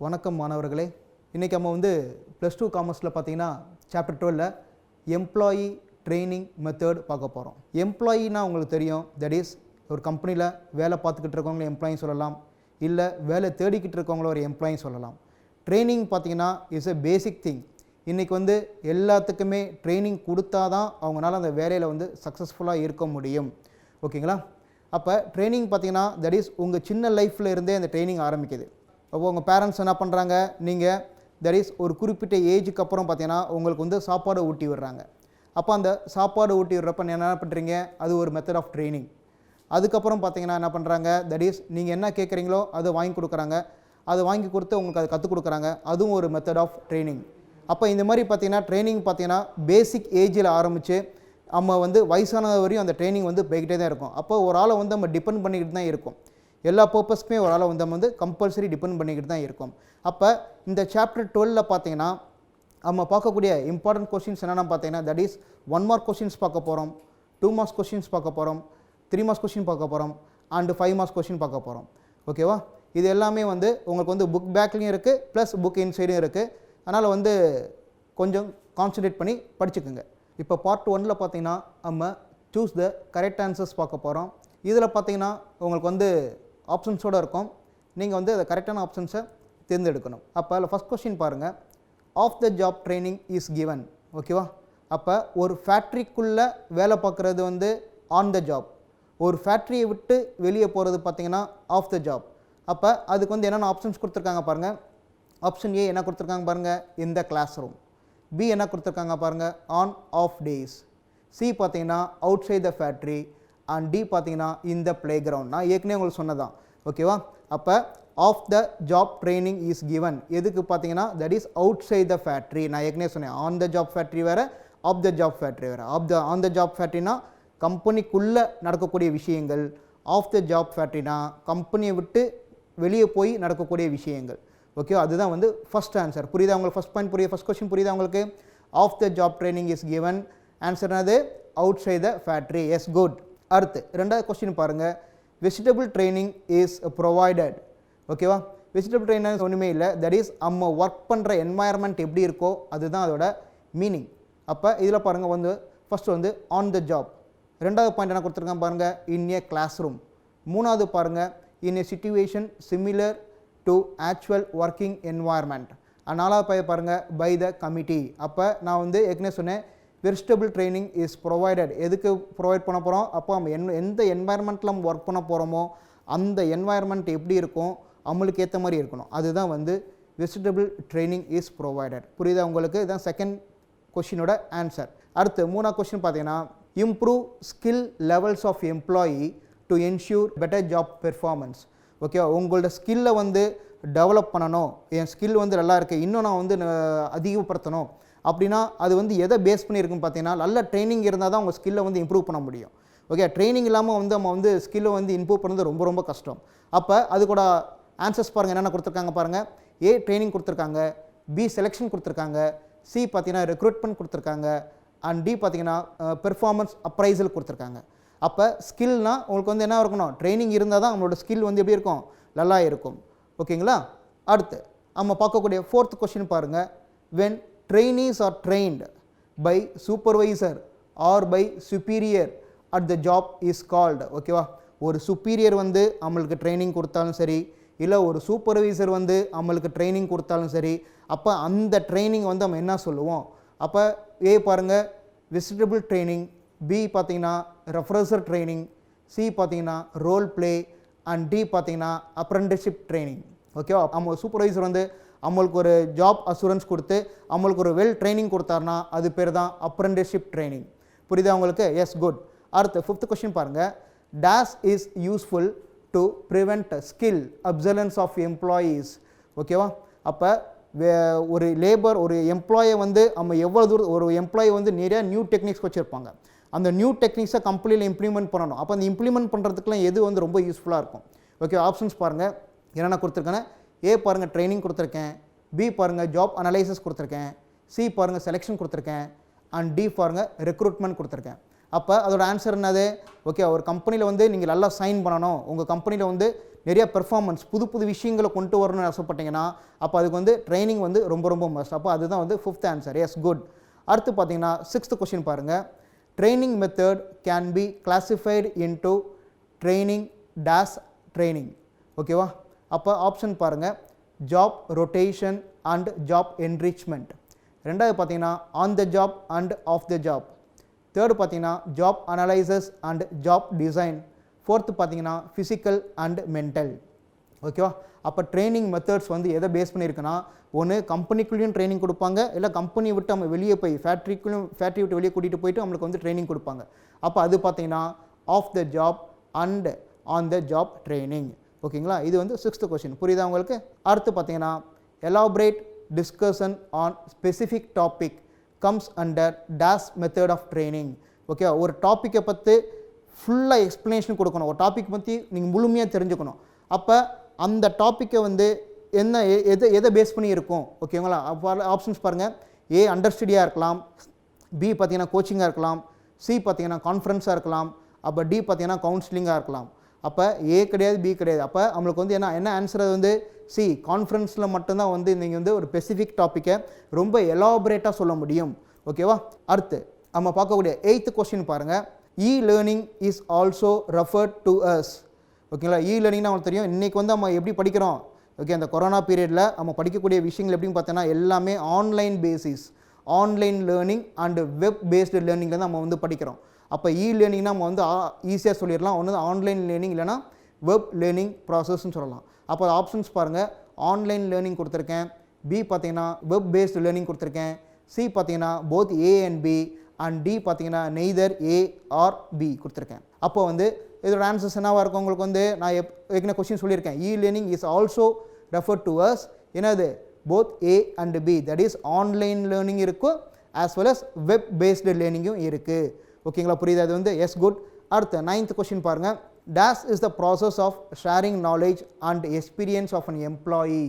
வணக்கம் மாணவர்களே. இன்றைக்கி நம்ம வந்து +2 காமர்ஸில் பார்த்தீங்கன்னா சாப்டர் 12 எம்ப்ளாயி ட்ரைனிங் மெத்தட் பார்க்க போகிறோம். எம்ப்ளாயினா உங்களுக்கு தெரியும், தட் இஸ் ஒரு கம்பெனியில் வேலை பார்த்துக்கிட்டு இருக்கவங்கள எம்ப்ளாயின்னு சொல்லலாம், இல்லை வேலை தேடிக்கிட்டு இருக்கவங்கள ஒரு எம்ப்ளாயின்னு சொல்லலாம். ட்ரைனிங் பார்த்தீங்கன்னா இஸ் எ பேசிக் திங். இன்றைக்கி வந்து எல்லாத்துக்குமே ட்ரைனிங் கொடுத்தா தான் அவங்களால அந்த வேலையில் வந்து சக்ஸஸ்ஃபுல்லாக இருக்க முடியும். ஓகேங்களா? அப்போ ட்ரைனிங் பார்த்தீங்கன்னா தட் இஸ் உங்கள் சின்ன லைஃப்பில் இருந்தே அந்த ட்ரைனிங் ஆரம்பிக்குது. அப்போ உங்கள் பேரண்ட்ஸ் என்ன பண்ணுறாங்க, நீங்கள் தட் இஸ் ஒரு குறிப்பிட்ட ஏஜுக்கு அப்புறம் பார்த்தீங்கன்னா உங்களுக்கு வந்து சாப்பாடு ஊட்டி விடுறாங்க. அப்போ அந்த சாப்பாடு ஊட்டி விடுறப்ப என்ன பண்ணுறீங்க, அது ஒரு மெத்தட் ஆஃப் ட்ரைனிங். அதுக்கப்புறம் பார்த்தீங்கன்னா என்ன பண்ணுறாங்க, தட் இஸ் நீங்கள் என்ன கேட்குறீங்களோ அதை வாங்கி கொடுக்குறாங்க, அதை வாங்கி கொடுத்து உங்களுக்கு அதை கற்றுக் கொடுக்குறாங்க, அதுவும் ஒரு மெத்தட் ஆஃப் ட்ரைனிங். அப்போ இந்த மாதிரி பார்த்தீங்கன்னா ட்ரைனிங் பார்த்தீங்கன்னா பேசிக் ஏஜில் ஆரம்பித்து நம்ம வந்து வயசானது வரையும் அந்த ட்ரைனிங் வந்து போய்கிட்டே தான் இருக்கும். அப்போ ஒரு ஆளை வந்து நம்ம டிபெண்ட் பண்ணிக்கிட்டு தான் இருக்கும். எல்லா பர்பஸ்க்குமே ஒரு ஆளை வந்து நம்ம வந்து கம்பல்சரி டிபெண்ட் பண்ணிக்கிட்டு தான் இருக்கும். அப்போ இந்த சாப்டர் 12 பார்த்தீங்கன்னா நம்ம பார்க்கக்கூடிய இம்பார்ட்டன்ட் கொஸ்டின்ஸ் என்னென்னா பார்த்தீங்கன்னா தட் இஸ் 1 மார்க் கொஸ்டின்ஸ் பார்க்க போகிறோம், 2 மார்க்ஸ் கொஸ்டின்ஸ் பார்க்க போகிறோம், 3 மார்க்ஸ் கொஸ்டின் பார்க்க போகிறோம், அண்டு 5 மார்க்ஸ் கொஸ்டின் பார்க்க போகிறோம். ஓகேவா? இது எல்லாமே வந்து உங்களுக்கு வந்து புக் பேக்லையும் இருக்குது, ப்ளஸ் புக் இன்சைடும் இருக்குது. அதனால் வந்து கொஞ்சம் கான்சன்ட்ரேட் பண்ணி படிச்சுக்குங்க. இப்போ பார்ட் 1ல் பார்த்தீங்கன்னா நம்ம சூஸ் த கரெக்ட் ஆன்சர்ஸ் பார்க்க போகிறோம். இதில் பார்த்தீங்கன்னா உங்களுக்கு வந்து ஆப்ஷன்ஸோடு இருக்கும், நீங்கள் வந்து அதை கரெக்டான ஆப்ஷன்ஸை தேர்ந்தெடுக்கணும். அப்போ அதில் ஃபஸ்ட் கொஸ்டின் பாருங்கள், off the job training is given. ஓகேவா? அப்போ ஒரு ஃபேக்ட்ரிக்குள்ளே வேலை பார்க்குறது வந்து ஆன் த ஜாப், ஒரு ஃபேக்ட்ரியை விட்டு வெளியே போகிறது பார்த்தீங்கன்னா ஆஃப் த ஜாப். அப்போ அதுக்கு வந்து என்னென்ன ஆப்ஷன்ஸ் கொடுத்துருக்காங்க பாருங்கள். ஆப்ஷன் ஏ என்ன கொடுத்துருக்காங்க பாருங்கள், in the classroom. B என்ன கொடுத்துருக்காங்க பாருங்கள், ஆன் ஆஃப் டேஸ். சி பார்த்தீங்கன்னா outside the factory. And D பார்த்தீங்கன்னா இந்த பிளே கிரவுண்ட். நான் ஏற்கனவே உங்களுக்கு சொன்னதான். ஓகேவா? அப்போ off the job training is given எதுக்கு பார்த்தீங்கன்னா that is outside the factory. நான் ஏற்கனவே சொன்னேன், ஆன் த ஜாப் ஃபேக்ட்ரி வேறு, ஆஃப் த ஜாப் ஃபேக்ட்ரி வேறு. ஆன் த ஜாப் ஃபேக்ட்ரினா கம்பெனிக்குள்ளே நடக்கக்கூடிய விஷயங்கள், ஆஃப் த ஜாப் ஃபேக்ட்ரினா கம்பெனியை விட்டு வெளியே போய் நடக்கக்கூடிய விஷயங்கள். ஓகே, அதுதான் வந்து ஃபஸ்ட் ஆன்சர். புரியுதா உங்களுக்கு? ஃபஸ்ட் பாயிண்ட் புரியுது, ஃபஸ்ட் கொஸ்டின் புரியுதா உங்களுக்கு? Off the job training is given. Answer என்னது? Outside the factory. Yes, good. அடுத்து ரெண்டாவது கொஸ்டின் பாருங்கள், வெஜிடபிள் ட்ரைனிங் இஸ் ப்ரொவைடட். ஓகேவா? வெஜிடபிள் ட்ரைனிங் ஒன்றுமே இல்லை, தட் இஸ் நம்ம ஒர்க் பண்ணுற என்வாயர்மெண்ட் எப்படி இருக்கோ அதுதான் அதோட மீனிங். அப்போ இதில் பாருங்கள் வந்து ஃபஸ்ட்டு வந்து ஆன் த ஜாப். ரெண்டாவது பாயிண்ட் என்ன கொடுத்துருக்காங்க பாருங்கள், இன் ஏ கிளாஸ் ரூம். மூணாவது பாருங்கள், in a situation similar to actual working environment. நாலாவது பாருங்கள், பை த கமிட்டி. அப்போ நான் வந்து ஏற்கனவே சொன்னேன், வெஜிடபிள் ட்ரைனிங் இஸ் ப்ரொவைடட். எதுக்கு ப்ரொவைட் பண்ண போகிறோம்? அப்போ நம்ம எந்த என்வாயர்மெண்ட்டில் நம்ம ஒர்க் பண்ண போகிறோமோ அந்த என்வாயர்மெண்ட் எப்படி இருக்கும், அவங்களுக்கு ஏற்ற மாதிரி இருக்கணும். அதுதான் வந்து வெஜிடபிள் ட்ரைனிங் இஸ் ப்ரொவைடட். புரியுதா உங்களுக்கு? இதுதான் செகண்ட் கொஷினோட ஆன்சர். அடுத்து மூணாவது கொஸ்டின் பார்த்தீங்கன்னா, improve skill levels of employee to ensure better job performance. ஓகேவா? உங்களோட ஸ்கில்லை வந்து டெவலப் பண்ணணும், என் ஸ்கில் வந்து நல்லா இருக்குது, இன்னும் நான் வந்து அதிகப்படுத்தணும் அப்படின்னா அது வந்து எதை பேஸ் பண்ணியிருக்குன்னு பார்த்தீங்கன்னா, நல்ல ட்ரைனிங் இருந்தால் தான் உங்கள் ஸ்கில்லை வந்து இம்ப்ரூவ் பண்ண முடியும். ஓகே, ட்ரைனிங் இல்லாமல் வந்து நம்ம வந்து ஸ்கில்லை வந்து இம்ப்ரூவ் பண்ணுறது ரொம்ப ரொம்ப கஷ்டம். அப்போ அது கூட ஆன்சர்ஸ் பாருங்கள், என்னென்ன கொடுத்துருக்காங்க பாருங்கள். ஏ ட்ரைனிங் கொடுத்துருக்காங்க, பி செலெக்ஷன் கொடுத்துருக்காங்க, சி பார்த்தீங்கன்னா ரெக்ரூட்மெண்ட் கொடுத்துருக்காங்க, அண்ட் டி பார்த்தீங்கன்னா பெர்ஃபார்மன்ஸ் அப்ரைசல் கொடுத்துருக்காங்க. அப்போ ஸ்கில்னால் உங்களுக்கு வந்து என்ன இருக்கணும், ட்ரைனிங் இருந்தால் தான் நம்மளோட ஸ்கில் வந்து எப்படி இருக்கும், நல்லா இருக்கும். ஓகேங்களா? அடுத்து நம்ம பார்க்கக்கூடிய ஃபோர்த் கொஸ்டின் பாருங்கள், when trainees are trained by supervisor or by superior at the job is called. ஓகேவா? ஒரு சுப்பீரியர் வந்து நம்மளுக்கு ட்ரைனிங் கொடுத்தாலும் சரி, இல்லை ஒரு சூப்பர்வைசர் வந்து நம்மளுக்கு ட்ரைனிங் கொடுத்தாலும் சரி, அப்போ அந்த ட்ரைனிங் வந்து நம்ம என்ன சொல்லுவோம்? அப்போ ஏ பாருங்கள் வெஜிடபிள் ட்ரைனிங், பி பார்த்தீங்கன்னா ரெஃப்ரெஷர் ட்ரைனிங், சி பார்த்தீங்கன்னா ரோல் ப்ளே, அண்ட் டி பார்த்தீங்கன்னா அப்ரெண்டிஸ்ஷிப் ட்ரைனிங். ஓகேவா? நம்ம சூப்பர்வைசர் வந்து அவங்களுக்கு ஒரு ஜாப் அசூரன்ஸ் கொடுத்து அவங்களுக்கு ஒரு வெல் ட்ரைனிங் கொடுத்தாருனா அது பேர் தான் அப்ரெண்டிஸ்ஷிப் ட்ரைனிங். புரியுதா உங்களுக்கு? Yes, good. அடுத்து ஃபிஃப்த் கொஸ்டின் பாருங்கள், this is useful to prevent skill obsolescence of employees. ஓகேவா? அப்போ ஒரு லேபர் ஒரு எம்ப்ளாயை வந்து நம்ம எவ்வளோ தூரம் ஒரு எம்ப்ளாயி வந்து நிறையா நியூ டெக்னிக்ஸ் வச்சுருப்பாங்க, அந்த நியூ டெக்னிக்ஸை கம்பெனியில் இம்ப்ளிமெண்ட் பண்ணணும். அப்போ அந்த இம்ப்ளிமெண்ட் பண்ணுறதுக்குலாம் எது வந்து ரொம்ப யூஸ்ஃபுல்லாக இருக்கும்? ஓகே, ஆப்ஷன்ஸ் பாருங்கள், என்னென்ன கொடுத்துருக்கேன்னு. ஏ பாருங்கள் ட்ரைனிங் கொடுத்துருக்கேன், பி பாருங்கள் ஜாப் அனலைசிஸ் கொடுத்துருக்கேன், சி பாருங்கள் செலெக்ஷன் கொடுத்துருக்கேன், அண்ட் டி பாருங்கள் ரெக்ரூட்மெண்ட் கொடுத்துருக்கேன். அப்போ அதோட ஆன்சர் என்னது? ஓகே, ஒரு கம்பெனியில் வந்து நீங்கள் நல்லா சைன் பண்ணணும், உங்கள் கம்பெனியில் வந்து நிறைய பெர்ஃபார்மன்ஸ் புது புது விஷயங்களை கொண்டு வரணும்னு ஆசைப்பட்டீங்கன்னா அப்போ அதுக்கு வந்து ட்ரைனிங் வந்து ரொம்ப ரொம்ப மஸ்ட். அப்போ அதுதான் வந்து 5th ஆன்சர். S, good. அடுத்து பார்த்தீங்கன்னா 6th கொஸ்டின் பாருங்கள். Training method can be classified into training days training. ஓகேவா? அப்போ ஆப்ஷன் பாருங்கள், job rotation and job enrichment. ரெண்டாவது பார்த்தீங்கன்னா on the job and off the job. Third பார்த்தீங்கன்னா job analysis and job design. Fourth பார்த்தீங்கன்னா physical and mental. ஓகேவா? அப்போ training methods வந்து எதை பேஸ் பண்ணியிருக்குன்னா, ஒன்று கம்பெனிக்குள்ளேயும் ட்ரைனிங் கொடுப்பாங்க, இல்லை கம்பெனியை விட்டு நம்ம வெளியே போய் ஃபேக்ட்ரி விட்டு வெளியே கூட்டிகிட்டு போயிட்டு நம்மளுக்கு வந்து ட்ரைனிங் கொடுப்பாங்க. அப்போ அது பார்த்தீங்கன்னா off the job and on the job training. ஓகேங்களா? இது வந்து 6th கொஸ்டின். புரியுதா உங்களுக்கு? அடுத்து பார்த்தீங்கன்னா elaborate discussion on specific topic comes under this method of training. Okay, ஒரு டாப்பிக்கை பற்றி ஃபுல்லாக எக்ஸ்ப்ளனேஷன் கொடுக்கணும். ஒரு டாபிக் பற்றி நீங்கள் முழுமையாக தெரிஞ்சுக்கணும். அப்போ அந்த டாப்பிக்கை வந்து என்ன எதை பேஸ் பண்ணி இருக்கும். ஓகேங்களா? அப்போ ஆப்ஷன்ஸ் பாருங்கள். ஏ அண்டர்ஸ்டடியாக இருக்கலாம், பி பார்த்தீங்கன்னா கோச்சிங்காக இருக்கலாம், சி பார்த்தீங்கன்னா கான்ஃபரன்ஸாக இருக்கலாம், அப்போ டி பார்த்தீங்கன்னா கவுன்சிலிங்காக இருக்கலாம். அப்போ ஏ கிடையாது, பி கிடையாது. அப்போ நம்மளுக்கு வந்து என்ன ஆன்சர் வந்து சி, கான்ஃபரன்ஸில் மட்டும்தான் வந்து நீங்கள் வந்து ஒரு ஸ்பெசிஃபிக் டாப்பிக்கை ரொம்ப எலாபரேட்டாக சொல்ல முடியும். ஓகேவா? அடுத்து நம்ம பார்க்கக்கூடிய 8th கொஸ்டின் பாருங்கள். Learning is also referred to us. ஓகேங்களா? லேர்னிங்னா உங்களுக்கு தெரியும், இன்றைக்கி வந்து நம்ம எப்படி படிக்கிறோம். ஓகே, அந்த கொரோனா பீரியடில் நம்ம படிக்கக்கூடிய விஷயங்கள் எப்படின்னு பார்த்தோன்னா எல்லாமே online basis, online learning and web based லேர்னிங்கில் தான் நம்ம வந்து படிக்கிறோம். அப்போ லேர்னிங்னா நம்ம வந்து ஈஸியாக சொல்லிடலாம், ஒன்று ஆன்லைன் லேர்னிங் இல்லைனா வெப் லேர்னிங் ப்ராசஸ்ன்னு சொல்லலாம். அப்போ ஆப்ஷன்ஸ் பாருங்கள். ஆன்லைன் லேர்னிங் கொடுத்துருக்கேன், பி பார்த்தீங்கன்னா வெப் பேஸ்டு லேர்னிங் கொடுத்துருக்கேன், சி பார்த்தீங்கன்னா both A and B, and D பார்த்தீங்கன்னா நெய்தர் ஏ ஆர் பி கொடுத்துருக்கேன். அப்போ வந்து இதோட ஆன்சர்ஸ் என்னவாக இருக்கும் உங்களுக்கு வந்து நான் ஏற்கனவே கொஸ்டின் சொல்லியிருக்கேன். Learning is also refer to as என்னது both A and B, that is online learning இருக்கும் as well as web based லேர்னிங்கும் இருக்குது. ஓகேங்களா? புரியுது? அது வந்து எஸ், குட். அடுத்து 9th கொஸ்டின் பாருங்கள். This is the process of sharing knowledge and experience of an employee.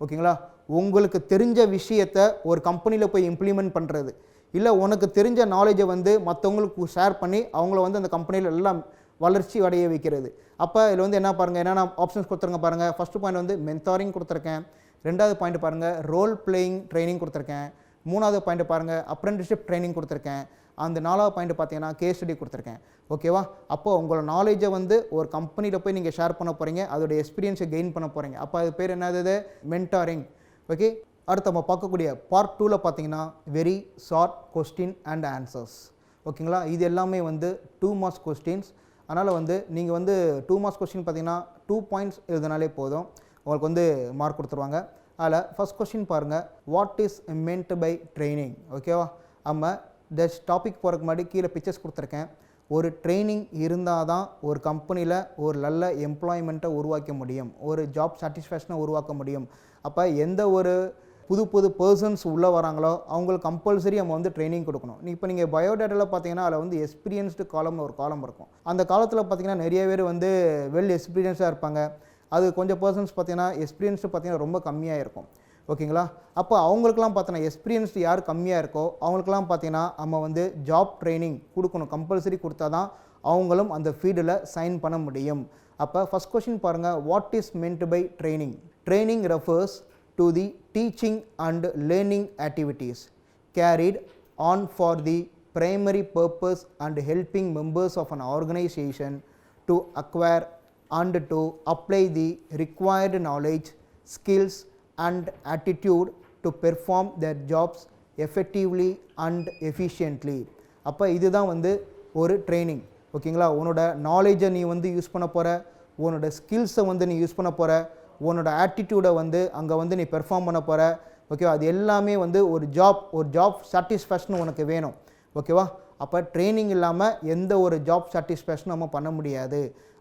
ஓகேங்களா? உங்களுக்கு தெரிஞ்ச விஷயத்தை ஒரு கம்பெனியில் போய் இம்ப்ளிமெண்ட் பண்ணுறது, இல்லை உனக்கு தெரிஞ்ச நாலேஜை வந்து மற்றவங்களுக்கு ஷேர் பண்ணி அவங்கள வந்து அந்த கம்பெனியில் எல்லாம் வளர்ச்சி அடைய வைக்கிறது. அப்போ இதில் வந்து என்ன பாருங்கள், என்னென்ன ஆப்ஷன்ஸ் கொடுத்துருங்க பாருங்கள். ஃபஸ்ட்டு பாயிண்ட் வந்து மென்டாரிங் கொடுத்துருக்கேன், ரெண்டாவது பாயிண்ட் பாருங்கள் ரோல் பிளேயிங் ட்ரைனிங் கொடுத்துருக்கேன், மூணாவது பாயிண்ட் பாருங்கள் அப்ரெண்டிஸ்ஷிப் ட்ரைனிங் கொடுத்துருக்கேன், அந்த 4வது பாயிண்ட் பார்த்தீங்கன்னா கேஸ் ஸ்டடி கொடுத்துருக்கேன். ஓகேவா? அப்போ உங்களோட நாலேஜை வந்து ஒரு கம்பெனியில் போய் நீங்கள் ஷேர் பண்ண போகிறீங்க, அதோட எக்ஸ்பீரியன்ஸை கெயின் பண்ண போகிறீங்க. அப்போ அது பேர் என்னது? மென்டாரிங். ஓகே, அடுத்து நம்ம பார்க்கக்கூடிய பார்ட் 2ல் பார்த்தீங்கன்னா very short question and answers. ஓகேங்களா? இது எல்லாமே வந்து 2 மார்க்ஸ் கொஸ்டின்ஸ். அதனால் வந்து நீங்கள் வந்து 2 மார்க்ஸ் கொஸ்டின் பார்த்தீங்கன்னா 2 பாயிண்ட்ஸ் எழுதினாலே போதும், உங்களுக்கு வந்து மார்க் கொடுத்துருவாங்க. அதில் ஃபஸ்ட் கொஸ்டின் பாருங்கள், what is meant by training. ஓகேவா? நம்ம டாபிக் போகிறதுக்கு முன்னாடி கீழே பிக்சர்ஸ் கொடுத்துருக்கேன். ஒரு ட்ரைனிங் இருந்தால் தான் ஒரு கம்பெனியில் ஒரு நல்ல எம்ப்ளாய்மெண்ட்டை உருவாக்க முடியும், ஒரு ஜாப் சாட்டிஸ்ஃபேக்ஷனை உருவாக்க முடியும். அப்போ எந்த ஒரு புது பர்சன்ஸ் உள்ளே வராங்களோ அவங்களுக்கு கம்பல்சரி நம்ம வந்து ட்ரைனிங் கொடுக்கணும். இப்போ நீங்கள் பயோடேட்டாவில் பார்த்தீங்கன்னா அதில் வந்து எக்ஸ்பீரியன்ஸ்டு காலம்னு ஒரு காலம் இருக்கும். அந்த காலத்தில் பார்த்தீங்கன்னா நிறைய பேர் வந்து வெல் எக்ஸ்பீரியன்ஸாக இருப்பாங்க. அது கொஞ்சம் பர்சன்ஸ் பார்த்தீங்கன்னா எக்ஸ்பீரியன்ஸ்டு பார்த்தீங்கன்னா ரொம்ப கம்மியாக இருக்கும். ஓகேங்களா? அப்போ அவங்களுக்குலாம் பார்த்தீங்கன்னா எக்ஸ்பீரியன்ஸ்டு யார் கம்மியாக இருக்கோ அவங்களுக்குலாம் பார்த்தீங்கன்னா நம்ம வந்து ஜாப் ட்ரைனிங் கொடுக்கணும், கம்பல்சரி கொடுத்தா தான் அவங்களும் அந்த ஃபீல்டில் சைன் பண்ண முடியும். அப்போ ஃபஸ்ட் கொஸ்டின் பாருங்கள், what is meant by training. Training refers to the teaching and learning activities carried on for the primary purpose and helping members of an organization to acquire and to apply the required knowledge, skills and attitude to perform their jobs effectively and efficiently. அப்போ இதுதான் வந்து ஒரு training. ஓகேங்களா? உன்னோட நாலேஜை நீ வந்து use பண்ண போகிற, உன்னோட ஸ்கில்ஸை வந்து நீ யூஸ் பண்ண போகிற, உன்னோட ஆட்டிடியூடை வந்து அங்கே வந்து நீ பெர்ஃபார்ம் பண்ண போகிற. ஓகேவா? அது எல்லாமே வந்து ஒரு ஜாப் சாட்டிஸ்ஃபேக்ஷன் உனக்கு வேணும். ஓகேவா? அப்போ ட்ரைனிங் இல்லாமல் எந்த ஒரு ஜாப் சாட்டிஸ்ஃபேக்ஷன் நம்ம பண்ண முடியாது.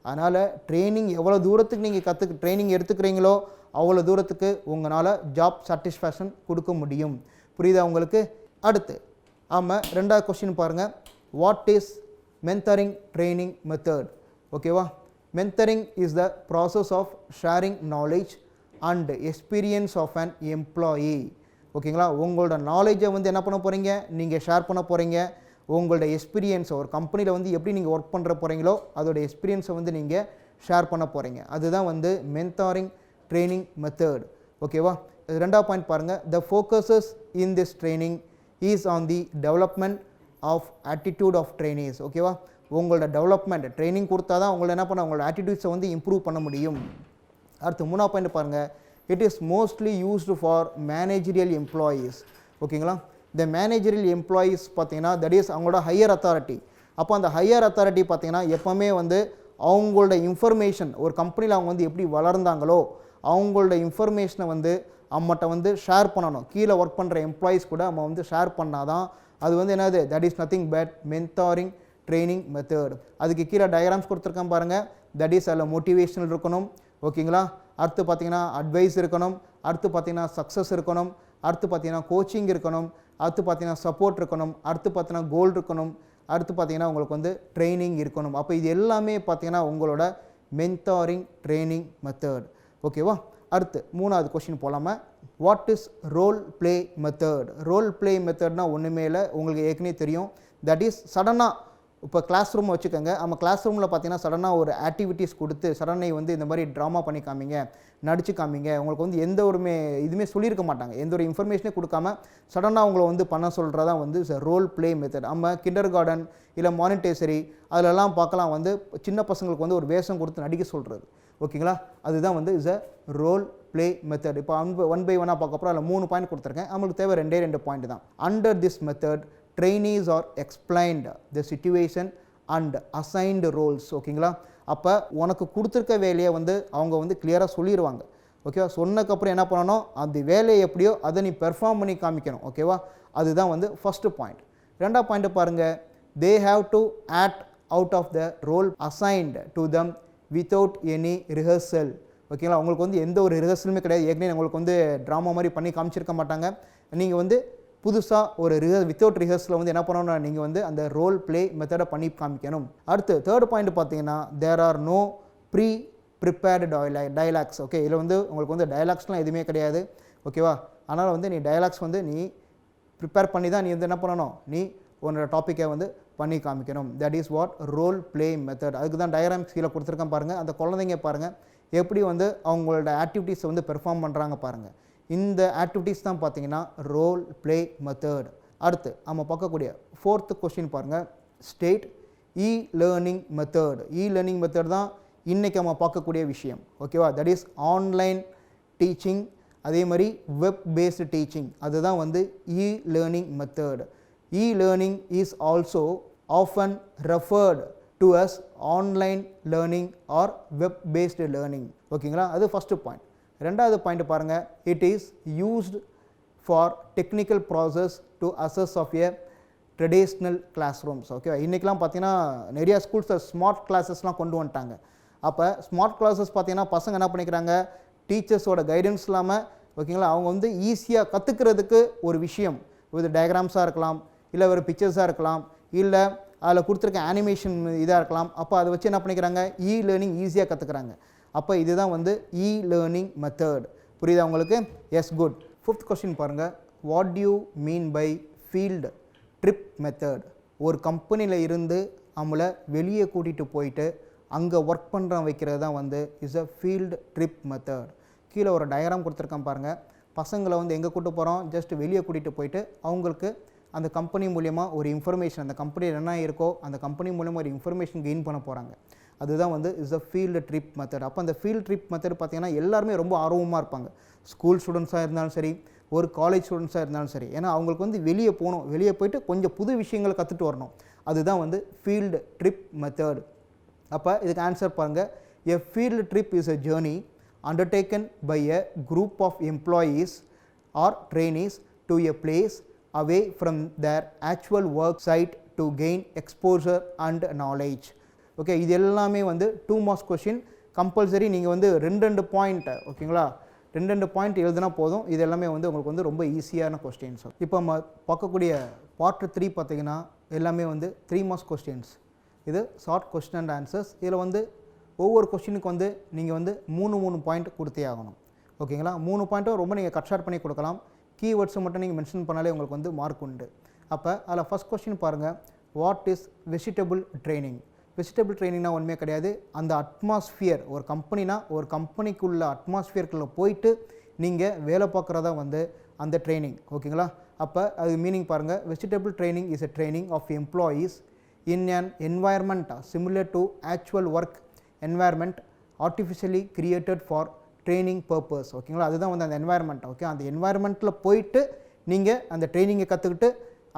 அதனால் ட்ரைனிங் எவ்வளோ தூரத்துக்கு நீங்கள் ட்ரைனிங் எடுத்துக்கிறீங்களோ அவ்வளோ தூரத்துக்கு உங்களால் ஜாப் சாட்டிஸ்ஃபேக்ஷன் கொடுக்க முடியும். புரியுதா உங்களுக்கு? அடுத்து ஆமாம், ரெண்டாவது கொஸ்டின் பாருங்கள், what is mentoring training method. ஓகேவா? Mentoring is the process of sharing knowledge and experience of an employee. ஓகேங்களா? உங்களோட நாலேஜை வந்து என்ன பண்ண போகிறீங்க, நீங்கள் ஷேர் பண்ண போகிறீங்க. உங்களோட எக்ஸ்பீரியன்ஸை ஒரு கம்பெனியில் வந்து எப்படி நீங்கள் ஒர்க் பண்ணுற போகிறீங்களோ அதோட எக்ஸ்பீரியன்ஸை வந்து நீங்கள் ஷேர் பண்ண போகிறீங்க. அதுதான் வந்து மென்டாரிங் ட்ரைனிங் மெத்தட். ஓகேவா? ரெண்டாவது பாயிண்ட் பாருங்கள், the focuses in this training is on the development of attitude of trainees. ஓகேவா? உங்களோட டெவலப்மெண்ட் ட்ரைனிங் கொடுத்தா தான் உங்களை என்ன பண்ண உங்களோட ஆட்டிடியூட்ஸை வந்து இம்ப்ரூவ் பண்ண முடியும். அடுத்து மூணாவது பாயிண்ட் பாருங்கள், it is mostly used for managerial employees. ஓகேங்களா? இந்த மேனேஜரியல் எம்ப்ளாயீஸ் பார்த்தீங்கன்னா தட் இஸ் அவங்களோட ஹையர் அத்தாரிட்டி. அப்போ அந்த ஹையர் அத்தாரிட்டி பார்த்தீங்கன்னா எப்போவுமே வந்து அவங்களோட இன்ஃபர்மேஷன் ஒரு கம்பெனியில் அவங்க வந்து எப்படி வளர்ந்தாங்களோ அவங்களோட இன்ஃபர்மேஷனை வந்து அவங்கள்ட்ட வந்து ஷேர் பண்ணணும். கீழே ஒர்க் பண்ணுற எம்ப்ளாயீஸ் கூட நம்ம வந்து ஷேர் பண்ணால் தான் அது வந்து என்னது, that is nothing but mentoring training method. அதுக்கு கீழே டயக்ராம்ஸ் கொடுத்துருக்கேன் பாருங்கள். தட் இஸ் அதில் மோட்டிவேஷனல் இருக்கணும். ஓகேங்களா? அடுத்து பார்த்தீங்கன்னா அட்வைஸ் இருக்கணும். அடுத்து பார்த்தீங்கன்னா சக்ஸஸ் இருக்கணும். அடுத்து பார்த்தீங்கன்னா கோச்சிங் இருக்கணும். அடுத்து பார்த்தீங்கன்னா சப்போர்ட் இருக்கணும். அடுத்து பார்த்தீங்கன்னா கோல் இருக்கணும். அடுத்து பார்த்தீங்கன்னா உங்களுக்கு வந்து ட்ரைனிங் இருக்கணும். அப்போ இது எல்லாமே பார்த்தீங்கன்னா உங்களோட மென்டாரிங் ட்ரைனிங் மெத்தட். ஓகேவா? அடுத்து மூணாவது கொஸ்டின் போகலாமா? What is role play method? Role play மெத்தட்னா ஒன்றுமே இல்லை, உங்களுக்கு ஏற்கனவே தெரியும். தட் இஸ் சடனாக இப்போ கிளாஸ் ரூம் வச்சுக்கோங்க. நம்ம கிளாஸ் ரூமில் பார்த்தீங்கன்னா சடனாக ஒரு ஆக்டிவிட்டீஸ் கொடுத்து சடனை வந்து இந்த மாதிரி ட்ராமா பண்ணி காமிங்க, நடிச்சு காமிங்க. உங்களுக்கு வந்து எந்த ஒரு இதுவுமே சொல்லியிருக்க மாட்டாங்க, எந்த ஒரு இன்ஃபர்மேஷனே கொடுக்காம சடனாக அவங்கள வந்து பண்ண சொல்கிறதா வந்து ரோல் ப்ளே மெத்தட். நம்ம கிண்டர் கார்டன் இல்லை மானிட்டேசரி அதிலெல்லாம் பார்க்கலாம், வந்து சின்ன பசங்களுக்கு வந்து ஒரு வேஷம் கொடுத்து நடிக்க சொல்கிறது. ஓகேங்களா? அதுதான் வந்து is a role play method. இப்போ ஒன் பை ஒன்னாக பார்க்க போகிறோம். அதில் 3 பாயிண்ட் கொடுத்துருக்கேன். நம்மளுக்கு தேவை 2 பாயிண்ட் தான். Under this method trainees are explained the situation and assigned roles. ஓகேங்களா? அப்போ உனக்கு கொடுத்துருக்க வேலையை வந்து அவங்க வந்து கிளியராக சொல்லிடுவாங்க. ஓகேவா? சொன்னதுக்கப்புறம் என்ன பண்ணணும், அந்த வேலையை எப்படியோ அதை நீ பெர்ஃபார்ம் பண்ணி காமிக்கணும். ஓகேவா? அதுதான் வந்து ஃபஸ்ட்டு பாயிண்ட். ரெண்டாவது பாயிண்ட்டு பாருங்கள், they have to act out of the role assigned to them without any rehearsal. ஓகேங்களா? உங்களுக்கு வந்து எந்த ஒரு ரிஹர்சலுமே கிடையாது. ஏற்கனவே உங்களுக்கு வந்து ட்ராமா மாதிரி பண்ணி காமிச்சிருக்க மாட்டாங்க. நீங்கள் வந்து புதுசாக ஒரு வித்தவுட் ரிஹர்ஸில் வந்து என்ன பண்ணணும்னா நீங்கள் வந்து அந்த ரோல் ப்ளே மெத்தடை பண்ணி காமிக்கணும். அடுத்து தேர்ட் பாயிண்ட் பார்த்தீங்கன்னா, there are no pre prepared dialogues. Okay, இதில் வந்து உங்களுக்கு வந்து டைலாக்ஸ்லாம் எதுவுமே கிடையாது. ஓகேவா? அதனால் வந்து நீ டைலாக்ஸ் வந்து நீ ப்ரிப்பேர் பண்ணி தான் நீ வந்து என்ன பண்ணணும், நீ உன்னோட டாப்பிக்கை வந்து பண்ணி காமிக்கணும். That is what role play method. அதுக்கு தான் டயக்ராம்ஸ் கீழே கொடுத்துருக்கேன் பாருங்கள். அந்த குழந்தைங்க பாருங்கள் எப்படி வந்து அவங்களோட ஆக்டிவிட்டீஸை வந்து பெர்ஃபார்ம் பண்ணுறாங்க பாருங்கள். இந்த ஆக்டிவிட்டீஸ் தான் பார்த்தீங்கன்னா ரோல் ப்ளே மெத்தட். அடுத்து நம்ம பார்க்கக்கூடிய 4th கொஸ்டின் பாருங்கள், ஸ்டேட் இ learning method. E learning method தான் இன்றைக்கி நம்ம பார்க்கக்கூடிய விஷயம். ஓகேவா? தட் இஸ் ஆன்லைன் டீச்சிங், அதே மாதிரி வெப் பேஸ்டு டீச்சிங். அதுதான் வந்து e learning method. E learning is also often referred to as online learning or web based learning. ஓகேங்களா? அது ஃபஸ்ட்டு பாயிண்ட். ரெண்டாவது பாயிண்ட் பாருங்கள், it is used for technical process to access off a traditional classrooms. ஓகேவா? இன்றைக்கெலாம் பார்த்தீங்கன்னா நிறையா ஸ்கூல்ஸில் smart கிளாஸஸ்லாம் கொண்டு வந்துட்டாங்க. அப்போ ஸ்மார்ட் கிளாஸஸ் பார்த்தீங்கன்னா பசங்க என்ன பண்ணிக்கிறாங்க, டீச்சர்ஸோட கைடன்ஸ் இல்லாமல் ஓகேங்களா அவங்க வந்து ஈஸியாக கற்றுக்கிறதுக்கு ஒரு விஷயம், ஒரு டயக்ராம்ஸாக இருக்கலாம், இல்லை ஒரு பிக்சர்ஸாக இருக்கலாம், இல்லை அதில் கொடுத்துருக்க அனிமேஷன் இதாக இருக்கலாம். அப்போ அதை வச்சு என்ன பண்ணிக்கிறாங்க, இ லேர்னிங் ஈஸியாக கற்றுக்குறாங்க. அப்போ இதுதான் வந்து இ லேர்னிங் மெத்தட். புரியுதா உங்களுக்கு? Yes, good. 5th கொஸ்டின் பாருங்கள், what do you mean by field trip method? ஒரு கம்பெனியில் இருந்து நம்மளை வெளியே கூட்டிகிட்டு போயிட்டு அங்கே ஒர்க் பண்ணுற வைக்கிறது தான் வந்து is a field trip method. கீழே ஒரு டயக்ராம் கொடுத்துருக்கேன் பாருங்கள். பசங்களை வந்து எங்கே கூட்டு போகிறோம், ஜஸ்ட் வெளியே கூட்டிகிட்டு போயிட்டு அவங்களுக்கு அந்த கம்பெனி மூலிமா ஒரு இன்ஃபர்மேஷன், அந்த கம்பெனியில் என்ன இருக்கோ அந்த கம்பெனி மூலிமா ஒரு இன்ஃபர்மேஷன் கெயின் பண்ண போகிறாங்க. அதுதான் வந்து is a field trip method. அப்போ அந்த ஃபீல்டு ட்ரிப் மெத்தட் பார்த்திங்கன்னா எல்லாருமே ரொம்ப ஆர்வமாக இருப்பாங்க. ஸ்கூல் ஸ்டூடெண்ட்ஸாக இருந்தாலும் சரி, ஒரு காலேஜ் ஸ்டூடெண்ட்ஸாக இருந்தாலும் சரி. ஏன்னா அவங்களுக்கு வந்து வெளியே போகணும், வெளியே போயிட்டு கொஞ்சம் புது விஷயங்களை கற்றுட்டு வரணும். அதுதான் வந்து ஃபீல்டு ட்ரிப் மெத்தட். அப்போ இதுக்கு ஆன்சர் பாருங்கள், a field trip is a journey undertaken by a group of employees or trainees to a place away from their actual work site to gain exposure and knowledge. Okay, இது எல்லாமே வந்து 2 marks question compulsory. நீங்கள் வந்து 2 point ஓகேங்களா, 2 point எழுதுனா போதும். இது எல்லாமே வந்து உங்களுக்கு வந்து ரொம்ப ஈஸியான கொஸ்டின்ஸ். இப்போ நம்ம பார்க்கக்கூடிய பார்ட் 3 பார்த்தீங்கன்னா எல்லாமே வந்து 3 மார்க்ஸ் கொஸ்டின்ஸ். இது ஷார்ட் கொஸ்டின் அண்ட் ஆன்சர்ஸ். இதில் வந்து ஒவ்வொரு கொஸ்டினுக்கு வந்து நீங்கள் வந்து 3 பாயிண்ட் கொடுத்தே ஆகணும். ஓகேங்களா? 3 பாயிண்ட்டும் ரொம்ப நீங்கள் கட் ஷார்ட் பண்ணி கொடுக்கலாம். கீவேர்ட்ஸை மட்டும் நீங்கள் மென்ஷன் பண்ணாலே உங்களுக்கு வந்து மார்க் உண்டு. அப்போ அதில் ஃபஸ்ட் கொஸ்டின் பாருங்கள், what is vegetable training? Vegetable ட்ரைனிங்னா ஒன்றுமே கிடையாது. அந்த அட்மாஸ்ஃபியர் ஒரு கம்பெனினா ஒரு கம்பெனிக்குள்ள அட்மாஸ்ஃபியருக்குள்ளே போயிட்டு நீங்கள் வேலை பார்க்குறதா வந்து அந்த ட்ரைனிங். ஓகேங்களா? அப்போ அது மீனிங் பாருங்கள். Vestibule training is a training of employees in an environment similar to actual work environment artificially created for training purpose. ஓகேங்களா? அதுதான் வந்து அந்த என்வாயர்மெண்ட். ஓகே, அந்த என்வாயர்மெண்ட்டில் போயிட்டு நீங்கள் அந்த ட்ரைனிங்கை கற்றுக்கிட்டு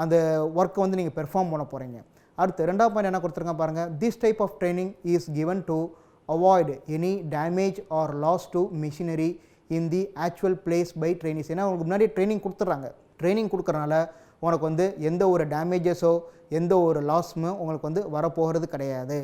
அந்த ஒர்க்கை வந்து நீங்கள் பெர்ஃபார்ம் பண்ண போகிறீங்க. அடுத்து ரெண்டாவது பாயிண்ட் என்ன கொடுத்துருக்கேன் பாருங்கள். This type of training is given to avoid any damage or loss to machinery in the actual place by trainees. ஏன்னா உங்களுக்கு முன்னாடி ட்ரைனிங் கொடுத்துட்றாங்க. ட்ரைனிங் கொடுக்குறனால உனக்கு வந்து எந்த ஒரு டேமேஜஸோ எந்த ஒரு லாஸுமே உங்களுக்கு வந்து வரப்போகிறது கிடையாது.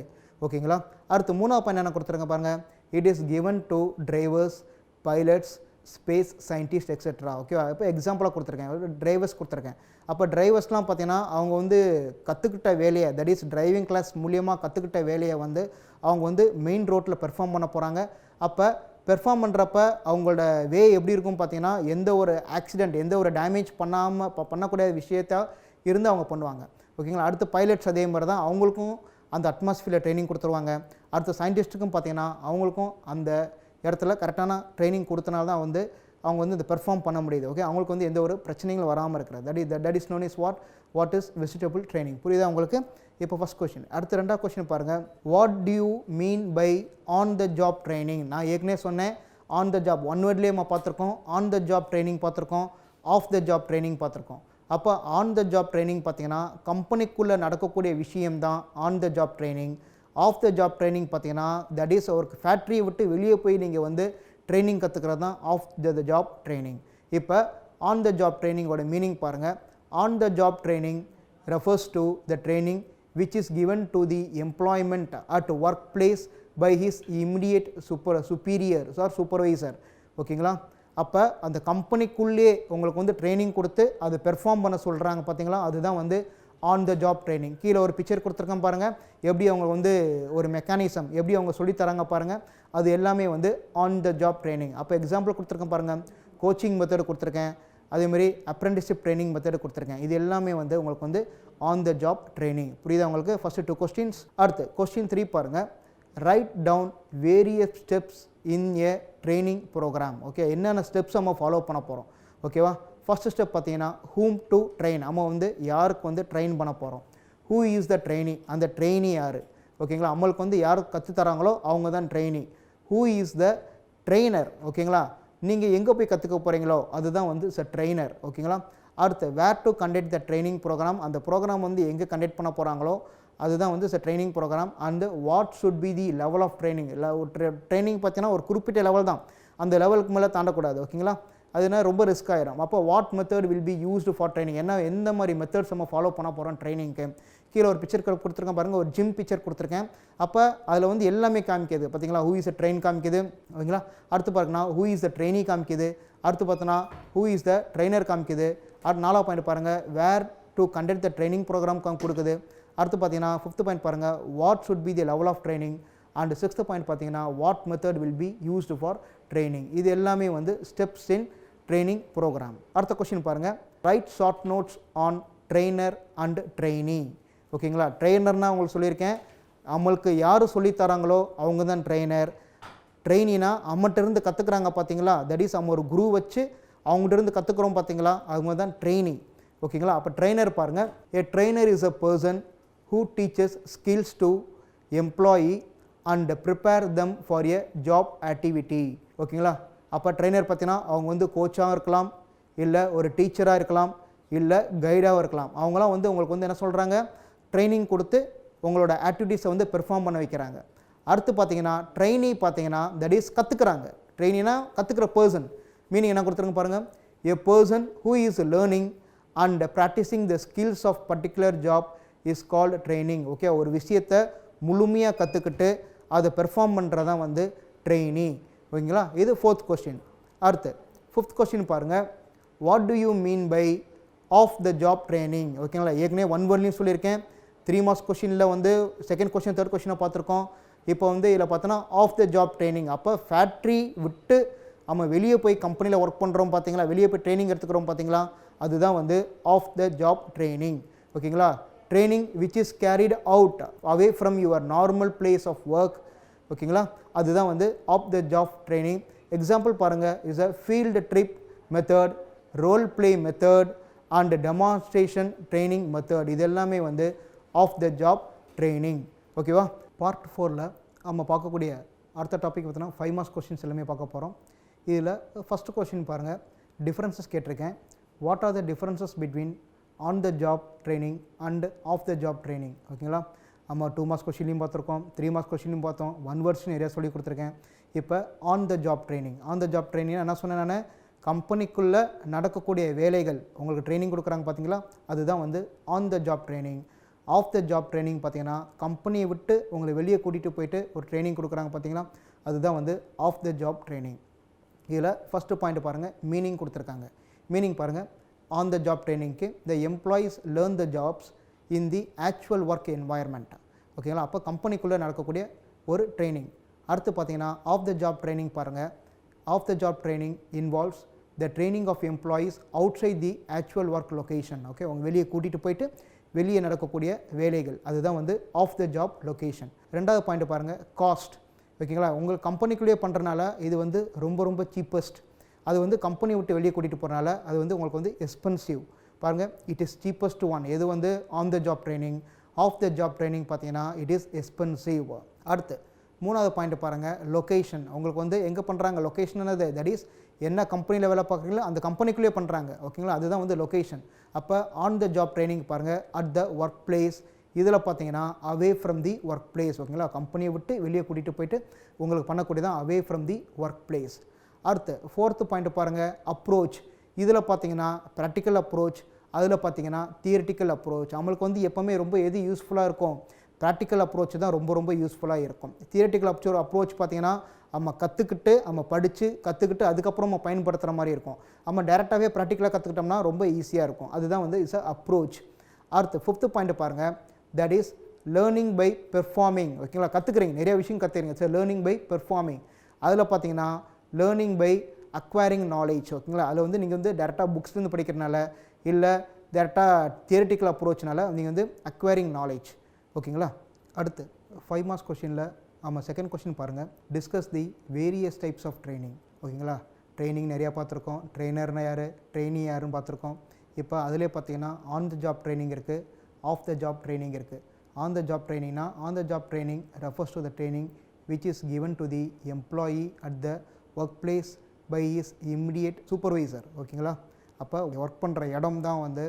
ஓகேங்களா? அடுத்து மூணாவது பாயிண்ட் என்ன கொடுத்துருங்க பாருங்கள். It is given to drivers, pilots, space scientist etcetera. ஓகேவா? இப்போ எக்ஸாம்பிளாக கொடுத்துருக்கேன், டிரைவர்ஸ் கொடுத்துருக்கேன். அப்போ டிரைவர்ஸ்லாம் பார்த்தீங்கன்னா அவங்க வந்து கற்றுக்கிட்ட வேலையை, தட் இஸ் டிரைவிங் கிளாஸ் மூலியமாக கற்றுக்கிட்ட வேலையை வந்து அவங்க வந்து மெயின் ரோட்டில் பெர்ஃபார்ம் பண்ண போகிறாங்க. அப்போ பெர்ஃபார்ம் பண்ணுறப்ப அவங்களோட வே எப்படி இருக்கும் பார்த்தீங்கன்னா, எந்த ஒரு ஆக்சிடெண்ட் எந்த ஒரு டேமேஜ் பண்ணக்கூடிய விஷயத்த இருந்து அவங்க பண்ணுவாங்க. ஓகேங்களா? அடுத்து பைலட்ஸ் அதே மாதிரி தான், அவங்களுக்கும் அந்த அட்மாஸ்ஃபியரில் ட்ரைனிங் கொடுத்துருவாங்க. அடுத்து சயின்டிஸ்ட்டுக்கும் பார்த்தீங்கன்னா அவங்களுக்கும் அந்த இடத்துல கரெக்டான ட்ரைனிங் கொடுத்தனால தான் வந்து அவங்க வந்து இந்த பெர்ஃபார்ம் பண்ண முடியுது. ஓகே, அவங்களுக்கு வந்து எந்த ஒரு பிரச்சனைகளும் வராமல் இருக்கிறது. That is known is what is vegetable training. புரியுதா உங்களுக்கு? இப்போ ஃபஸ்ட் கொஸ்டின். அடுத்து ரெண்டாவது கொஸ்டின் பாருங்கள். What do you mean by on the job training? நான் ஏற்கனவே சொன்னேன், ஆன் த ஜாப் ஒன் வேர்ட்லேயே நம்ம பார்த்துருக்கோம், ஆன் த ஜாப் ட்ரைனிங் பார்த்துருக்கோம், ஆஃப் த ஜாப் ட்ரைனிங் பார்த்துருக்கோம். அப்போ ஆன் த ஜாப் ட்ரைனிங் பார்த்தீங்கன்னா கம்பெனிக்குள்ளே நடக்கக்கூடிய விஷயம்தான் on the job training. Off the job training பார்த்தீங்கன்னா தட் இஸ் ஒரு ஃபேக்ட்ரியை விட்டு வெளியே போய் நீங்கள் வந்து ட்ரைனிங் கற்றுக்கிறது தான் ஆஃப் த ஜாப் ட்ரைனிங். இப்போ ஆன் த ஜாப் ட்ரைனிங்கோட மீனிங் பாருங்கள். On the job training refers to the training which is given to the employment at workplace by his immediate superior or supervisor. ஓகேங்களா? அப்போ அந்த கம்பெனிக்குள்ளே உங்களுக்கு வந்து training கொடுத்து அது perform பண்ண சொல்கிறாங்க பார்த்தீங்களா, அதுதான் வந்து ஆன் த ஜாப் ட்ரைனிங். கீழே ஒரு பிக்சர் கொடுத்துருக்கேன் பாருங்கள், எப்படி அவங்க வந்து ஒரு மெக்கானிசம் எப்படி அவங்க சொல்லித்தராங்க பாருங்கள், அது எல்லாமே வந்து ஆன் த ஜாப் ட்ரைனிங். அப்போ எக்ஸாம்பிள் கொடுத்துருக்கேன் பாருங்கள், கோச்சிங் மெத்தட் கொடுத்துருக்கேன், அதேமாதிரி அப்ரெண்டிஸ்ஷிப் ட்ரைனிங் மெத்தட் கொடுத்துருக்கேன். இது எல்லாமே வந்து உங்களுக்கு வந்து ஆன் த ஜாப் ட்ரைனிங். புரியுதா உங்களுக்கு? First 2 questions. அடுத்து கொஸ்டின் 3 பாருங்கள். Right down various steps in a training program. Okay, என்னென்ன ஸ்டெப்ஸ் நம்ம ஃபாலோ பண்ண போகிறோம்? ஓகேவா? ஃபஸ்ட்டு ஸ்டெப் பார்த்தீங்கன்னா ஹூம் டு ட்ரெயின். நம்ம வந்து யாருக்கு வந்து ட்ரெயின் பண்ண போகிறோம்? Who is the trainee? அந்த ட்ரெயினி யார்? ஓகேங்களா? நம்மளுக்கு வந்து யார் கற்றுத்தராங்களோ அவங்க தான் trainee. Who is the trainer? ஓகேங்களா? நீங்கள் எங்கே போய் கற்றுக்க போகிறீங்களோ அதுதான் வந்து ட்ரெயினர். ஓகேங்களா? அடுத்து where to conduct the training program. அந்த ப்ரோக்ராம் வந்து எங்கே கண்டக்ட் பண்ண போகிறாங்களோ அதுதான் வந்து training program. And what should be the level of training. Training பார்த்தீங்கன்னா ஒரு குறிப்பிட்ட லெவல் தான், அந்த லெவலுக்கு மேலே தாண்டக்கூடாது. ஓகேங்களா? அதுனா ரொம்ப ரிஸ்க் ஆகிடும். அப்போ what method will be used for training. எந்த மாதிரி மெத்தட்ஸ் நம்ம ஃபாலோ பண்ண போகிறோம் ட்ரைனிங்க்கு? கீழே ஒரு பிக்சர் கொடுத்துருக்கேன் பாருங்கள், ஒரு ஜிம் பிக்சர் கொடுத்துருக்கேன். அப்போ அதில் வந்து எல்லாமே காமிக்குது பார்த்தீங்களா. ஹூ இஸ் த ட்ரெயின் காமிக்குது. ஓகேங்களா? அடுத்து பார்த்தீங்கன்னா ஹூ இஸ் த ட்ரெயினி காமிக்குது. அடுத்து பார்த்தோன்னா ஹூ இஸ் த ட்ரெயினர் காமிக்குது. அடுத்து 4வது பாயிண்ட் பாருங்கள், where to conduct the training program கொடுக்குது. அடுத்து பார்த்தீங்கன்னா 5th பாயிண்ட் பாருங்கள், what should be the level of training. And 6th point பார்த்தீங்கன்னா what method will be used for training. இது எல்லாமே வந்து ஸ்டெப்ஸ் இன் ட்ரைனிங் ப்ரோக்ராம். அடுத்த கொஸ்டின் பாருங்கள். Write short notes on trainer and trainee. ஓகேங்களா? ட்ரெயினர்னால் உங்களுக்கு சொல்லியிருக்கேன், நம்மளுக்கு யார் சொல்லித்தராங்களோ அவங்க தான் ட்ரெயினர். ட்ரெயினினா அம்மகிட்டேருந்து கற்றுக்குறாங்க பார்த்தீங்களா, தட் இஸ் நம்ம ஒரு குரு வச்சு அவங்ககிட்டருந்து கற்றுக்குறோம் பார்த்தீங்களா, அவங்க தான் ட்ரெயினி. ஓகேங்களா? அப்போ ட்ரெயினர் பாருங்கள். A trainer is a person who teaches skills to employee and prepare them for a job activity. ஓகேங்களா? அப்போ ட்ரெயினர் பார்த்தீங்கன்னா அவங்க வந்து கோச்சாக இருக்கலாம், இல்லை ஒரு டீச்சராக இருக்கலாம், இல்லை கைடாக இருக்கலாம். அவங்களாம் வந்து உங்களுக்கு வந்து என்ன சொல்கிறாங்க, ட்ரைனிங் கொடுத்து உங்களோட ஆக்டிவிட்டீஸை வந்து பெர்ஃபார்ம் பண்ண வைக்கிறாங்க. அடுத்து பார்த்தீங்கன்னா ட்ரெயினி பார்த்தீங்கன்னா தட் இஸ் கற்றுக்குறாங்க. ட்ரெயினினா கற்றுக்கிற பர்சன். மீனிங் என்ன கொடுத்துருங்க பாருங்கள். A person who is learning and practising the skills of particular job is called training. Okay, ஒரு விஷயத்தை முழுமையாக கற்றுக்கிட்டு அதை பெர்ஃபார்ம் பண்ணுறதான் வந்து ட்ரெயினி. ஓகேங்களா? இது 4th கொஸ்டின். அடுத்து 5th கொஸ்டின் பாருங்கள். What do you mean by off the job training? ஓகேங்களா? ஏற்கனவே 1 வேர்ட்லையும் சொல்லியிருக்கேன். 3 மார்க்ஸ் கொஸ்டினில் வந்து 2nd கொஸ்டின் 3rd கொஸ்டினை பார்த்துருக்கோம். இப்போ வந்து இதில் பார்த்தோன்னா ஆஃப் த ஜாப் ட்ரைனிங். அப்போ ஃபேக்ட்ரி விட்டு நம்ம வெளியே போய் கம்பெனியில் ஒர்க் பண்ணுறோம் பார்த்தீங்களா, வெளியே போய் ட்ரைனிங் எடுத்துக்கிறோம் பார்த்தீங்களா, அதுதான் வந்து ஆஃப் த ஜாப் ட்ரைனிங். ஓகேங்களா? Training which is carried out away from your normal place of work. ஓகேங்களா, அதுதான் வந்து off the job training. Example பாருங்கள், is a field trip method, role play method and demonstration training method. இது எல்லாமே வந்து off the job training. ஓகேவா, part 4ல் நம்ம பார்க்கக்கூடிய அடுத்த டாபிக் பார்த்தீங்கன்னா 5 மார்க்ஸ் கொஸ்டின்ஸ் எல்லாமே பார்க்க போகிறோம். இதில் ஃபஸ்ட்டு கொஸ்டின் பாருங்கள், டிஃப்ரென்சஸ் கேட்டிருக்கேன். What are the differences between on the job training and off the job training. ஓகேங்களா, நம்ம 2 மார்க்ஸ் கொஸ்டின்லையும் பார்த்துருக்கோம், 3 மார்க்ஸ் கொஸ்டின்லையும் பார்த்தோம், 1 வேர்ட்ஸ் நிறையா சொல்லி கொடுத்துருக்கேன். இப்போ on the job training. On the job training என்ன சொன்னேன் நான், கம்பெனிக்குள்ளே நடக்கக்கூடிய வேலைகள் உங்களுக்கு ட்ரைனிங் கொடுக்குறாங்க பார்த்தீங்களா, அதுதான் வந்து on the job training. Off the job training பார்த்தீங்கன்னா கம்பெனியை விட்டு உங்களை வெளியே கூட்டிகிட்டு போயிட்டு ஒரு ட்ரைனிங் கொடுக்குறாங்க பார்த்தீங்களா, அதுதான் வந்து ஆஃப் த ஜாப் ட்ரைனிங். இதில் ஃபஸ்ட்டு பாயிண்ட் பாருங்கள், மீனிங் கொடுத்துருக்காங்க. மீனிங் பாருங்கள், ஆன் த ஜாப் ட்ரைனிங்க்கு the employees learn the jobs in the actual work environment. ஓகேங்களா, அப்போ கம்பெனிக்குள்ளே நடக்கக்கூடிய ஒரு ட்ரைனிங். அடுத்து பார்த்தீங்கன்னா ஆஃப் த ஜாப் ட்ரைனிங் பாருங்கள், off the job training involves the training of employees outside the actual work location. Okay, உங்கள் வெளியே கூட்டிகிட்டு போயிட்டு வெளியே நடக்கக்கூடிய வேலைகள், அதுதான் வந்து ஆஃப் த ஜாப் லொக்கேஷன். ரெண்டாவது பாயிண்ட் பாருங்கள், காஸ்ட். ஓகேங்களா, உங்கள் கம்பெனிக்குள்ளேயே பண்ணுறனால இது வந்து ரொம்ப ரொம்ப சீப்பஸ்ட். அது வந்து கம்பெனி விட்டு வெளியே கூட்டிகிட்டு போகிறனால அது வந்து உங்களுக்கு வந்து எக்ஸ்பென்சிவ். பாருங்கள், இட் இஸ் சீப்பஸ்ட் ஒன். எது வந்து on the job training. Off the job training பார்த்தீங்கன்னா இட் இஸ் எக்ஸ்பென்சிவ். அடுத்து மூணாவது பாயிண்ட் பாருங்கள், லொக்கேஷன். உங்களுக்கு வந்து எங்கே பண்ணுறாங்க, லொக்கேஷன் தட் இஸ் என்ன கம்பெனியில் வேலை பார்க்குறீங்களோ அந்த கம்பெனிக்குள்ளேயே பண்ணுறாங்க. ஓகேங்களா, அதுதான் வந்து லொக்கேஷன். அப்போ ஆன் த ஜாப் ட்ரைனிங் பாருங்கள், அட் த ஒர்க் பிளேஸ். இதில் பார்த்தீங்கன்னா away from the work place. ஓகேங்களா, கம்பெனியை விட்டு வெளியே கூட்டிகிட்டு போயிட்டு உங்களுக்கு பண்ணக்கூடியதான் away from the work place. அடுத்து ஃபோர்த்து பாயிண்ட் பாருங்கள், அப்ரோச். இதில் பார்த்தீங்கன்னா ப்ராக்டிக்கல் அப்ரோச், அதில் பார்த்தீங்கன்னா தியரிட்டிக்கல் அப்ரோச். நம்மளுக்கு வந்து எப்போவுமே ரொம்ப எது யூஸ்ஃபுல்லாக இருக்கும், ப்ராக்டிக்கல் அப்ரோச் தான் ரொம்ப ரொம்ப யூஸ்ஃபுல்லாக இருக்கும். தியரிட்டிக்கல் அப்ரோச் பார்த்தீங்கன்னா நம்ம கற்றுக்கிட்டு நம்ம படித்து கற்றுக்கிட்டு அதுக்கப்புறம் நம்ம பயன்படுத்துகிற மாதிரி இருக்கும். நம்ம டேரெக்டாகவே ப்ராக்டிக்கலாக கற்றுக்கிட்டோம்னா ரொம்ப ஈஸியாக இருக்கும். அதுதான் வந்து இஸ் அ அப்ரோச். அடுத்து ஃபிஃப்த்து பாயிண்ட் பாருங்கள், that is learning by performing. ஓகேங்களா, கற்றுக்குறீங்க, நிறைய விஷயம் கற்றுக்குறீங்க. Sir learning by performing. அதில் பார்த்தீங்கன்னா லேர்னிங் பை அக்வயரிங் நாலேஜ். ஓகேங்களா, அதில் வந்து நீங்கள் வந்து டேரெக்டாக புக்ஸ்லேருந்து படிக்கிறனால இல்லை டேரெக்டாக தியரிட்டிக்கல் அப்ரோச்னால நீங்கள் வந்து அக்வயரிங் நாலேஜ். ஓகேங்களா, அடுத்து 5 மார்க்ஸ் கொஸ்டினில் ஆமாம் செகண்ட் கொஸ்டின் பாருங்கள், discuss the various types of training. ஓகேங்களா, ட்ரைனிங் நிறையா பார்த்துருக்கோம், ட்ரெயினர்னா யார், ட்ரெயினி யாருன்னு பார்த்துருக்கோம். இப்போ அதிலே பார்த்தீங்கன்னா ஆன் த ஜாப் ட்ரைனிங் இருக்குது, ஆஃப் த ஜாப் ட்ரைனிங் இருக்குது. ஆன் த ஜாப் ட்ரைனிங்னா on the job training refers to the training which is given to the employee at the work place by is immediate supervisor. ஓகேங்களா, அப்போ work பண்ணுற இடம் தான் வந்து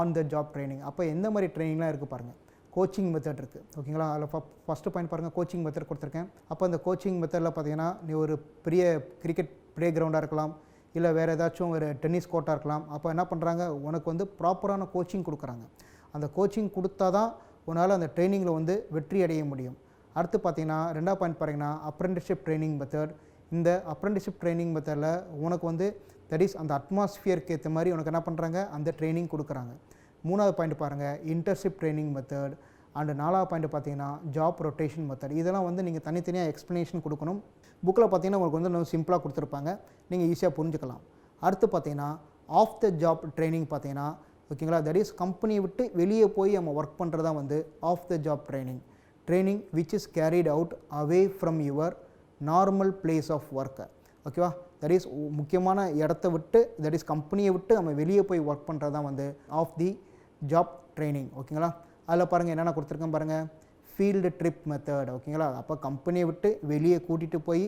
on the job training. அப்போ எந்த மாதிரி ட்ரைனிங்லாம் இருக்குது பாருங்கள், கோச்சிங் மெத்தட் இருக்குது. ஓகேங்களா, அதில் ஃபஸ்ட்டு பாயிண்ட் பாருங்கள், கோச்சிங் மெத்தட் கொடுத்துருக்கேன். அப்போ அந்த கோச்சிங் மெத்தடில் பார்த்தீங்கன்னா நீ ஒரு பெரிய கிரிக்கெட் ப்ளே கிரவுண்டாக இருக்கலாம், இல்லை வேறு ஏதாச்சும் ஒரு டென்னிஸ் கோர்ட்டாக இருக்கலாம். அப்போ என்ன பண்ணுறாங்க, உனக்கு வந்து ப்ராப்பரான கோச்சிங் கொடுக்குறாங்க. அந்த கோச்சிங் கொடுத்தா தான் உன்னால் அந்த ட்ரைனிங்கில் வந்து வெற்றி அடைய முடியும். அடுத்து பார்த்தீங்கன்னா ரெண்டாவது பாயிண்ட் பாருங்கன்னா அப்ரெண்டிஸ்ஷிப் ட்ரைனிங் மெத்தட். இந்த அப்ரெண்டிஸ்ஷிப் ட்ரைனிங் மெத்தடில் உனக்கு வந்து தட் இஸ் அந்த அட்மாஸ்ஃபியருக்கு ஏற்ற மாதிரி உனக்கு என்ன பண்ணுறாங்க, அந்த ட்ரைனிங் கொடுக்குறாங்க. மூணாவது பாயிண்ட் பாருங்கள், இன்டர்ன்ஷிப் ட்ரைனிங் மெத்தட். அண்டு நாலாவது பாயிண்ட் பார்த்தீங்கன்னா ஜாப் ரொட்டேஷன் மெத்தட். இதெல்லாம் வந்து நீங்கள் தனித்தனியாக எக்ஸ்ப்ளனேஷன் கொடுக்கணும். புக்கில் பார்த்தீங்கன்னா உங்களுக்கு வந்து இன்னும் சிம்பிளாக கொடுத்துருப்பாங்க, நீங்கள் ஈஸியாக புரிஞ்சுக்கலாம். அடுத்து பார்த்தீங்கன்னா ஆஃப் த ஜாப் ட்ரைனிங் பார்த்தீங்கன்னா ஓகேங்களா, தட் இஸ் கம்பெனியை விட்டு வெளியே போய் நம்ம ஒர்க் பண்ணுறதா வந்து off the job training. Training which is carried out away from your normal place of work. ஓகேவா, தட் இஸ் முக்கியமான இடத்த விட்டு தட் இஸ் கம்பெனியை விட்டு நம்ம வெளியே போய் ஒர்க் பண்ணுறது தான் வந்து ஆஃப் தி ஜாப் ட்ரைனிங். ஓகேங்களா, அதில் பாருங்கள் என்னென்ன கொடுத்துருக்கேன் பாருங்கள், ஃபீல்டு ட்ரிப் மெத்தட். ஓகேங்களா, அப்போ கம்பெனியை விட்டு வெளியே கூட்டிகிட்டு போய்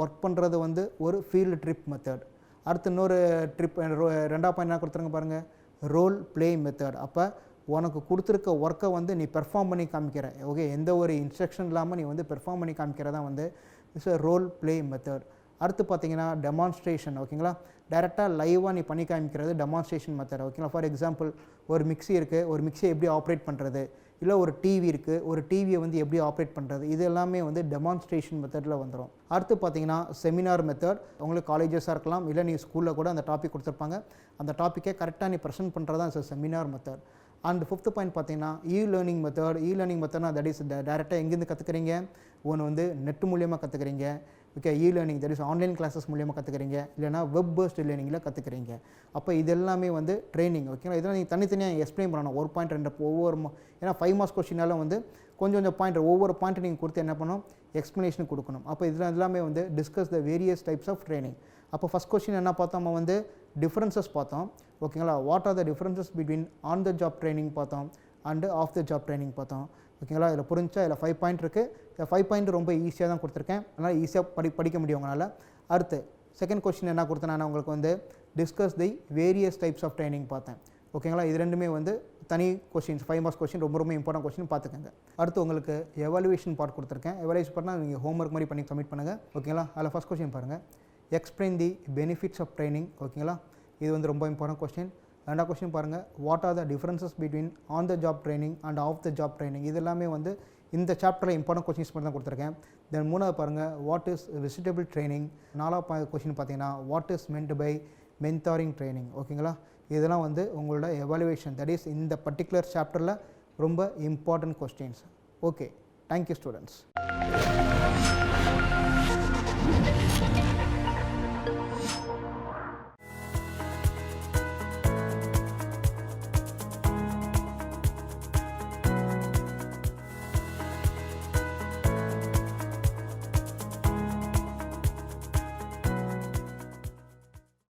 ஒர்க் பண்ணுறது வந்து ஒரு ஃபீல்டு ட்ரிப் மெத்தட். அடுத்து இன்னொரு ட்ரிப் ரெண்டாவது பாயிண்ட் என்ன கொடுத்துருங்க பாருங்கள், ரோல் ப்ளே மெத்தட். அப்போ உனக்கு கொடுத்துருக்க ஒர்க்கை வந்து நீ பெர்ஃபார்ம் பண்ணி காமிக்கிற. ஓகே, எந்த ஒரு இன்ஸ்ட்ரக்ஷன் இல்லாமல் நீ வந்து பெர்ஃபார்ம் பண்ணி காமிக்கிறதா வந்து it's a role play method. அடுத்து பார்த்தீங்கன்னா டெமான்ஸ்ட்ரேஷன். ஓகேங்களா, டைரெக்டாக லைவாக நீ பண்ணி காமிக்கிறது டெமான்ஸ்ட்ரேஷன் மெத்தட். ஓகேங்களா, ஃபார் எக்ஸாம்பிள் ஒரு மிக்ஸி இருக்குது, ஒரு மிக்ஸியை எப்படி ஆப்ரேட் பண்ணுறது, இல்லை ஒரு டிவி இருக்குது, ஒரு டிவியை வந்து எப்படி ஆப்ரேட் பண்ணுறது, இது எல்லாமே வந்து டெமான்ஸ்ட்ரேஷன் மெத்தடில் வந்துடும். அடுத்து பார்த்தீங்கன்னா செமினார் மெத்தட். உங்களுக்கு காலேஜஸாக இருக்கலாம், இல்லை நீ ஸ்கூலில் கூட அந்த டாபிக் கொடுத்துருப்பாங்க, அந்த டாப்பிக்கை கரெக்டாக நீ ப்ரெசென்ட் பண்ணுறது தான் seminar method. And fifth point பார்த்தீங்கன்னா லேர்னிங் மெத்தட். லேர்னிங் மெத்தட்னா தட் இஸ் டேரெக்டாக எங்கேருந்து கற்றுக்குறீங்க, ஒன்று வந்து நெட் மூலியமாக கற்றுக்குறீங்க, okay learning that is online classes மூலியமாக கற்றுக்குறீங்க, இல்லைனா வெப் பேஸ்ட் லேர்னிங்கில் கற்றுக்குறீங்க. அப்போ இது எல்லாமே வந்து ட்ரைனிங். ஓகேங்களா, இதெல்லாம் நீங்கள் தனித்தனியாக எக்ஸ்பிளைன் பண்ணணும். ஒரு பாயிண்ட் 2 ஒவ்வொரு ஏன்னா 5 மார்க்ஸ் கொஸ்டினால வந்து கொஞ்சம் கொஞ்சம் பாயிண்ட் ஒவ்வொரு பாயிண்ட் நீங்கள் கொடுத்து என்ன பண்ணணும், எக்ஸ்ப்ளனேஷன் கொடுக்கணும். அப்போ இதில் எல்லாமே வந்து discuss the various types of training. அப்போ ஃபஸ்ட் கொஸ்டின் என்ன பார்த்தோம், நம்ம வந்து டிஃப்ரென்சஸ் பார்த்தோம். ஓகேங்களா, what are the differences between on the job training பார்த்தோம் and off the job training பார்த்தோம். ஓகேங்களா, இதில் புரிஞ்சா இதில் 5 பாயிண்ட் இருக்குது. இந்த 5 பாயிண்ட் ரொம்ப ஈஸியாக தான் கொடுத்துருக்கேன், அதனால் ஈஸியாக படிக்க முடியும் உங்களால். அடுத்து செகண்ட் கொஸ்டின் என்ன கொடுத்தேன், நான் உங்களுக்கு வந்து discuss the various types of training பார்த்தேன். ஓகேங்களா, இது ரெண்டுமே வந்து தனி கொஸ்டின்ஸ், 5 மார்க்ஸ் கொஸ்டின், ரொம்ப ரொம்ப இம்பார்ட்டன்ட் கொஸ்டின் பார்த்துக்கங்க. அடுத்து உங்களுக்கு எவாலுவேஷன் பார்ட் கொடுத்துருக்கேன். எவாலுவேஷன் பார்ட்னா நீங்கள் ஹோம்ஒர்க் மாதிரி பண்ணி சப்மிட் பண்ணுங்கள். ஓகேங்களா, அதில் ஃபஸ்ட் கொஸ்டின் பாருங்கள், explain the benefits of training. ஓகேங்களா, இது வந்து ரொம்ப இம்பார்ட்டன்ட் கொஸ்டின். ரெண்டாவது கொஸ்டின் பாருங்கள், what are the differences between on the job training and off the job training. இது எல்லாமே வந்து இந்த சாப்டரில் இம்பார்ட்டன்ட் கொஸ்டின்ஸ் மட்டும் தான் கொடுத்துருக்கேன். தென் மூணாவது பாருங்கள், வாட் இஸ் வெஜிடபிள் ட்ரைனிங். நாலாவது கொஸ்டின் பார்த்தீங்கன்னா, what is meant by mentoring training. ஓகேங்களா, இதெல்லாம் வந்து உங்களோட எவாலுவேஷன், தட் இஸ் இந்த பர்டிகுலர் சாப்டரில் ரொம்ப important questions. Okay, thank you students.